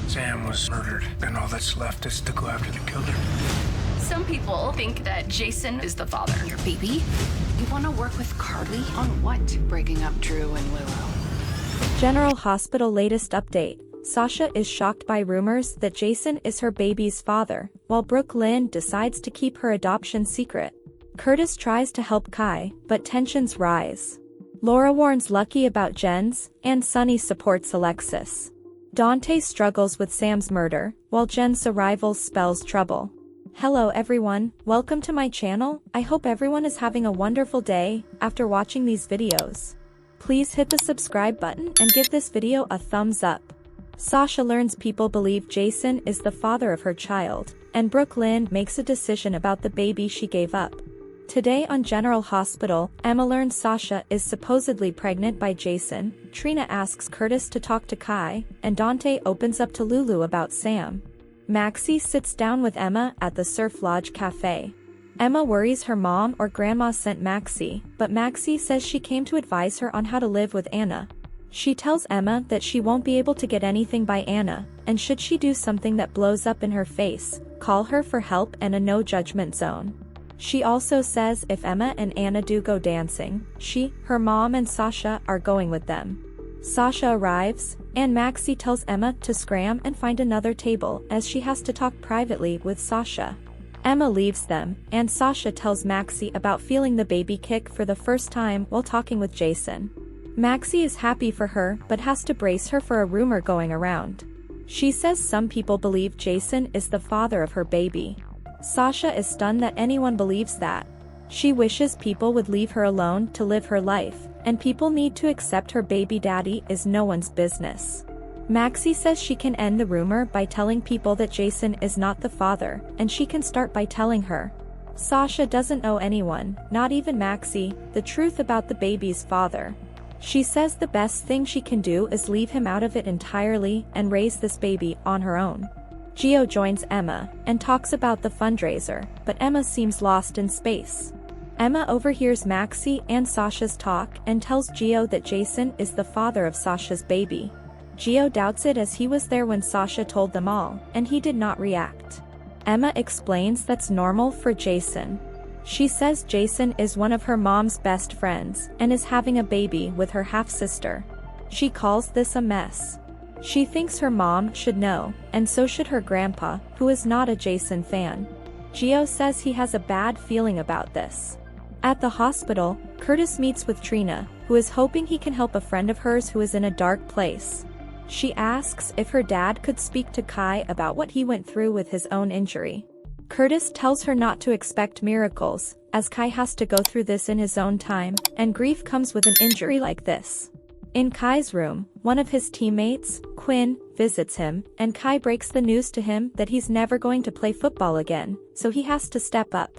Sam was murdered, and all that's left is to go after the killer. Some people think that Jason is the father. Your baby? You want to work with Carly? On what? Breaking up Drew and Willow. General Hospital latest update. Sasha is shocked by rumors that Jason is her baby's father, while Brook Lynn decides to keep her adoption secret. Curtis tries to help Kai, but tensions rise. Laura warns Lucky about Jenz, and Sunny supports Alexis. Dante struggles with Sam's murder, while Jen's arrival spells trouble. Hello everyone, welcome to my channel. I hope everyone is having a wonderful day after watching these videos. Please hit the subscribe button and give this video a thumbs up. Sasha learns people believe Jason is the father of her child, and Brook Lynn makes a decision about the baby she gave up. Today on General Hospital, Emma learns Sasha is supposedly pregnant by Jason, Trina asks Curtis to talk to Kai, and Dante opens up to Lulu about Sam. Maxie sits down with Emma at the Surf Lodge Cafe. Emma worries her mom or grandma sent Maxie, but Maxie says she came to advise her on how to live with Anna. She tells Emma that she won't be able to get anything by Anna, and should she do something that blows up in her face, call her for help and a no-judgment zone. She also says if Emma and Anna do go dancing, her mom and Sasha are going with them. Sasha arrives, and Maxie tells Emma to scram and find another table as she has to talk privately with Sasha. Emma leaves them, and Sasha tells Maxie about feeling the baby kick for the first time while talking with Jason. Maxie is happy for her but has to brace her for a rumor going around. She says some people believe Jason is the father of her baby. Sasha is stunned that anyone believes that. She wishes people would leave her alone to live her life, and people need to accept her baby daddy is no one's business. Maxie says she can end the rumor by telling people that Jason is not the father, and she can start by telling her. Sasha doesn't owe anyone, not even Maxie, the truth about the baby's father. She says the best thing she can do is leave him out of it entirely and raise this baby on her own. Gio joins Emma and talks about the fundraiser, but Emma seems lost in space. Emma overhears Maxie and Sasha's talk and tells Gio that Jason is the father of Sasha's baby. Gio doubts it as he was there when Sasha told them all, and he did not react. Emma explains that's normal for Jason. She says Jason is one of her mom's best friends and is having a baby with her half-sister. She calls this a mess. She thinks her mom should know, and so should her grandpa, who is not a Jason fan. Gio says he has a bad feeling about this. At the hospital, Curtis meets with Trina, who is hoping he can help a friend of hers who is in a dark place. She asks if her dad could speak to Kai about what he went through with his own injury. Curtis tells her not to expect miracles, as Kai has to go through this in his own time, and grief comes with an injury like this. In Kai's room, one of his teammates, Quinn, visits him, and Kai breaks the news to him that he's never going to play football again, so he has to step up.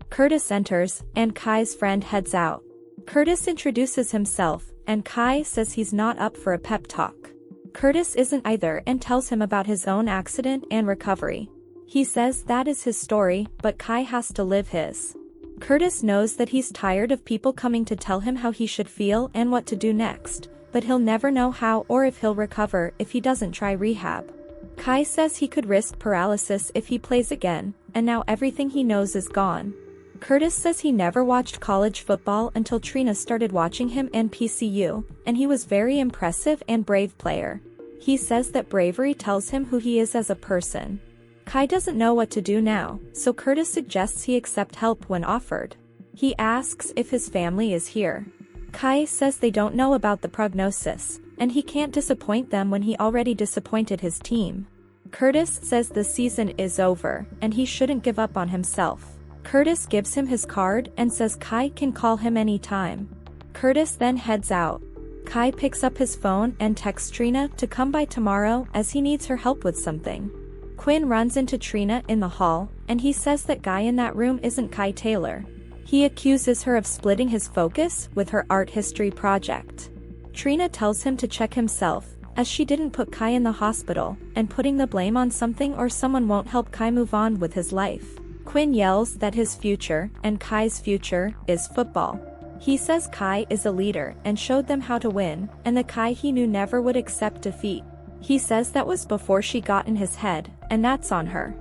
Curtis enters, and Kai's friend heads out. Curtis introduces himself, and Kai says he's not up for a pep talk. Curtis isn't either and tells him about his own accident and recovery. He says that is his story, but Kai has to live his. Curtis knows that he's tired of people coming to tell him how he should feel and what to do next, but he'll never know how or if he'll recover if he doesn't try rehab. Kai says he could risk paralysis if he plays again, and now everything he knows is gone. Curtis says he never watched college football until Trina started watching him and PCU, and he was very impressive and brave player. He says that bravery tells him who he is as a person. Kai doesn't know what to do now, so Curtis suggests he accept help when offered. He asks if his family is here. Kai says they don't know about the prognosis, and he can't disappoint them when he already disappointed his team. Curtis says the season is over, and he shouldn't give up on himself. Curtis gives him his card and says Kai can call him anytime. Curtis then heads out. Kai picks up his phone and texts Trina to come by tomorrow as he needs her help with something. Quinn runs into Trina in the hall, and he says that guy in that room isn't Kai Taylor. He accuses her of splitting his focus with her art history project. Trina tells him to check himself, as she didn't put Kai in the hospital, and putting the blame on something or someone won't help Kai move on with his life. Quinn yells that his future, and Kai's future, is football. He says Kai is a leader and showed them how to win, and the Kai he knew never would accept defeat. He says that was before she got in his head, and that's on her.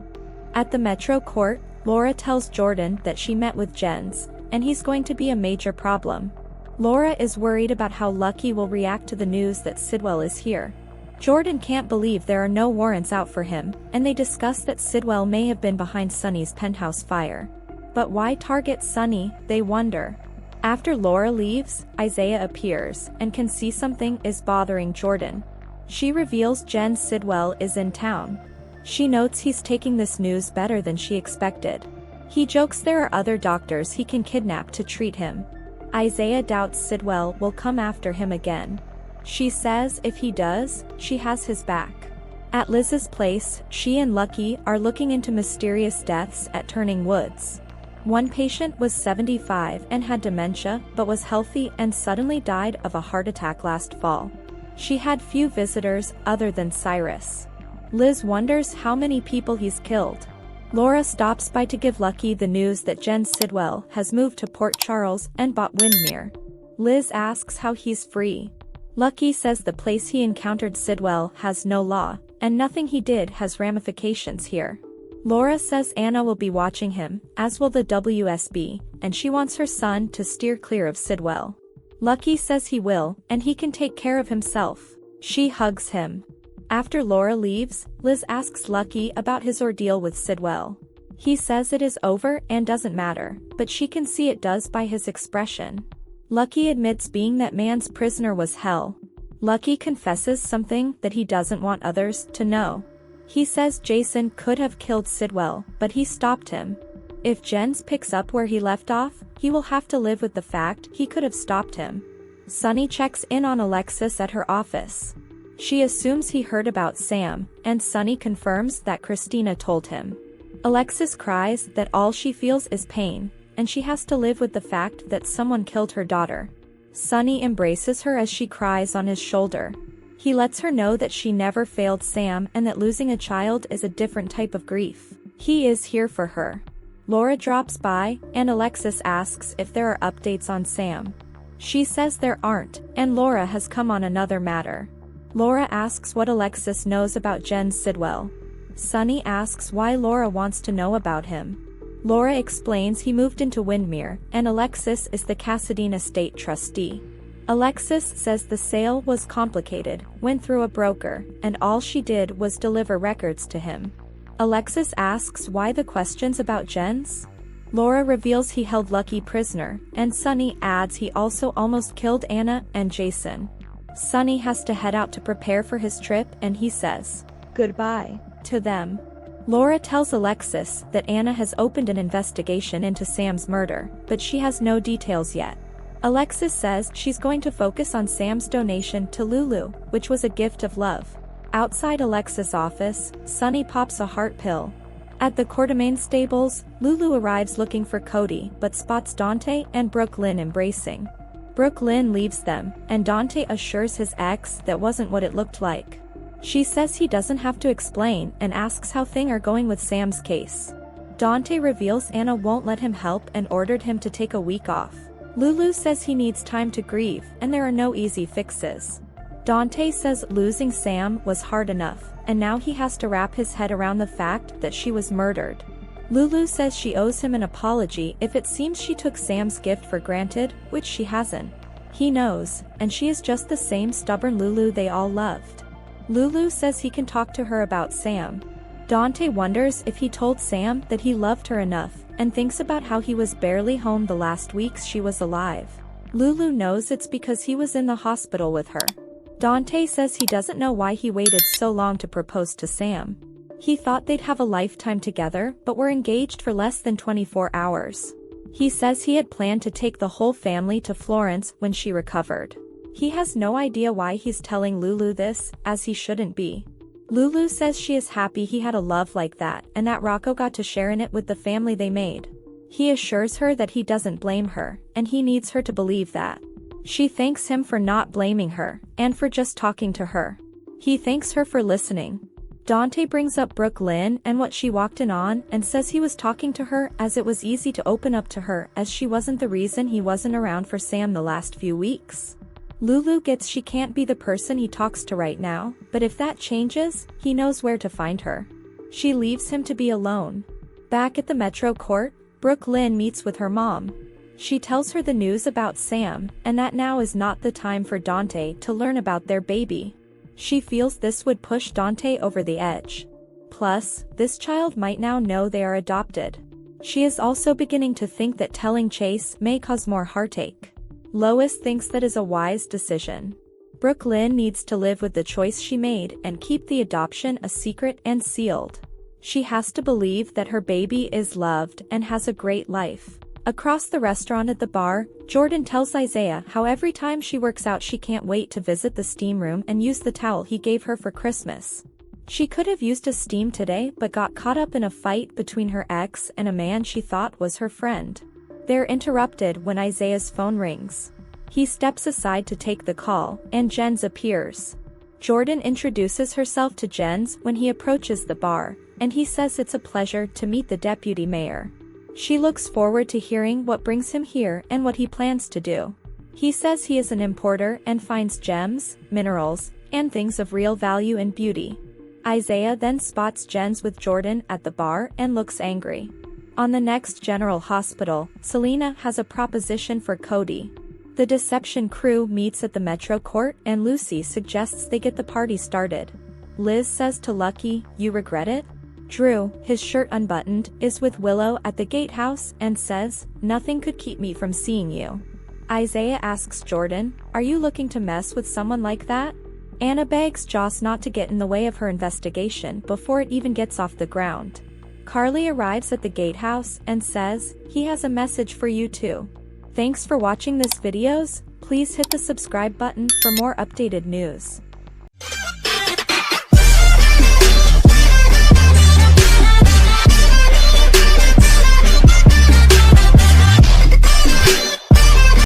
At the Metro Court, Laura tells Jordan that she met with Jenz, and he's going to be a major problem. Laura is worried about how Lucky will react to the news that Sidwell is here. Jordan can't believe there are no warrants out for him, and they discuss that Sidwell may have been behind Sunny's penthouse fire. But why target Sunny, they wonder. After Laura leaves, Isaiah appears, and can see something is bothering Jordan. She reveals Jenz Sidwell is in town. She notes he's taking this news better than she expected. He jokes there are other doctors he can kidnap to treat him. Isaiah doubts Sidwell will come after him again. She says if he does, she has his back. At Liz's place, she and Lucky are looking into mysterious deaths at Turning Woods. One patient was 75 and had dementia but was healthy and suddenly died of a heart attack last fall. She had few visitors other than Cyrus. Liz wonders how many people he's killed. Laura stops by to give Lucky the news that Jenz Sidwell has moved to Port Charles and bought Windmere. Liz asks how he's free. Lucky says the place he encountered Sidwell has no law, and nothing he did has ramifications here. Laura says Anna will be watching him, as will the WSB, and she wants her son to steer clear of Sidwell. Lucky says he will, and he can take care of himself. She hugs him. After Laura leaves, Liz asks Lucky about his ordeal with Sidwell. He says it is over and doesn't matter, but she can see it does by his expression. Lucky admits being that man's prisoner was hell. Lucky confesses something that he doesn't want others to know. He says Jason could have killed Sidwell, but he stopped him. If Jenz picks up where he left off, he will have to live with the fact he could have stopped him. Sunny checks in on Alexis at her office. She assumes he heard about Sam, and Sunny confirms that Christina told him. Alexis cries that all she feels is pain, and she has to live with the fact that someone killed her daughter. Sunny embraces her as she cries on his shoulder. He lets her know that she never failed Sam and that losing a child is a different type of grief. He is here for her. Laura drops by, and Alexis asks if there are updates on Sam. She says there aren't, and Laura has come on another matter. Laura asks what Alexis knows about Jenz Sidwell. Sunny asks why Laura wants to know about him. Laura explains he moved into Windmere, and Alexis is the Cassadine estate trustee. Alexis says the sale was complicated, went through a broker, and all she did was deliver records to him. Alexis asks why the questions about Jenz? Laura reveals he held Lucky prisoner, and Sunny adds he also almost killed Anna and Jason. Sunny has to head out to prepare for his trip, and he says goodbye to them. Laura tells Alexis that Anna has opened an investigation into Sam's murder, but she has no details yet. Alexis says she's going to focus on Sam's donation to Lulu, which was a gift of love. Outside Alexis' office, Sunny pops a heart pill. At the Quartermain stables, Lulu arrives looking for Cody but spots Dante and Brook Lynn embracing. Brook Lynn leaves them, and Dante assures his ex that wasn't what it looked like. She says he doesn't have to explain and asks how things are going with Sam's case. Dante reveals Anna won't let him help and ordered him to take a week off. Lulu says he needs time to grieve and there are no easy fixes. Dante says losing Sam was hard enough, and now he has to wrap his head around the fact that she was murdered. Lulu says she owes him an apology if it seems she took Sam's gift for granted, which she hasn't. He knows, and she is just the same stubborn Lulu they all loved. Lulu says he can talk to her about Sam. Dante wonders if he told Sam that he loved her enough, and thinks about how he was barely home the last weeks she was alive. Lulu knows it's because he was in the hospital with her. Dante says he doesn't know why he waited so long to propose to Sam. He thought they'd have a lifetime together but were engaged for less than 24 hours. He says he had planned to take the whole family to Florence when she recovered. He has no idea why he's telling Lulu this, as he shouldn't be. Lulu says she is happy he had a love like that and that Rocco got to share in it with the family they made. He assures her that he doesn't blame her, and he needs her to believe that. She thanks him for not blaming her, and for just talking to her. He thanks her for listening. Dante brings up Brook Lynn and what she walked in on and says he was talking to her as it was easy to open up to her as she wasn't the reason he wasn't around for Sam the last few weeks. Lulu gets she can't be the person he talks to right now, but if that changes, he knows where to find her. She leaves him to be alone. Back at the Metro Court, Brook Lynn meets with her mom. She tells her the news about Sam, and that now is not the time for Dante to learn about their baby. She feels this would push Dante over the edge. Plus, this child might now know they are adopted. She is also beginning to think that telling Chase may cause more heartache. Lois thinks that is a wise decision. Brook Lynn needs to live with the choice she made and keep the adoption a secret and sealed. She has to believe that her baby is loved and has a great life. Across the restaurant at the bar, Jordan tells Isaiah how every time she works out she can't wait to visit the steam room and use the towel he gave her for Christmas. She could have used a steam today but got caught up in a fight between her ex and a man she thought was her friend. They're interrupted when Isaiah's phone rings. He steps aside to take the call, and Jenz appears. Jordan introduces herself to Jenz when he approaches the bar, and he says it's a pleasure to meet the deputy mayor. She looks forward to hearing what brings him here and what he plans to do. He says he is an importer and finds gems, minerals, and things of real value and beauty. Isaiah then spots Jenz with Jordan at the bar and looks angry. On the next General Hospital, Selena has a proposition for Cody. The deception crew meets at the Metro Court and Lucy suggests they get the party started. Liz says to Lucky, "You regret it?" Drew, his shirt unbuttoned, is with Willow at the gatehouse and says, "Nothing could keep me from seeing you." Isaiah asks Jordan, "Are you looking to mess with someone like that?" Anna begs Joss not to get in the way of her investigation before it even gets off the ground. Carly arrives at the gatehouse and says, "He has a message for you too." Thanks for watching this videos. Please hit the subscribe button for more updated news.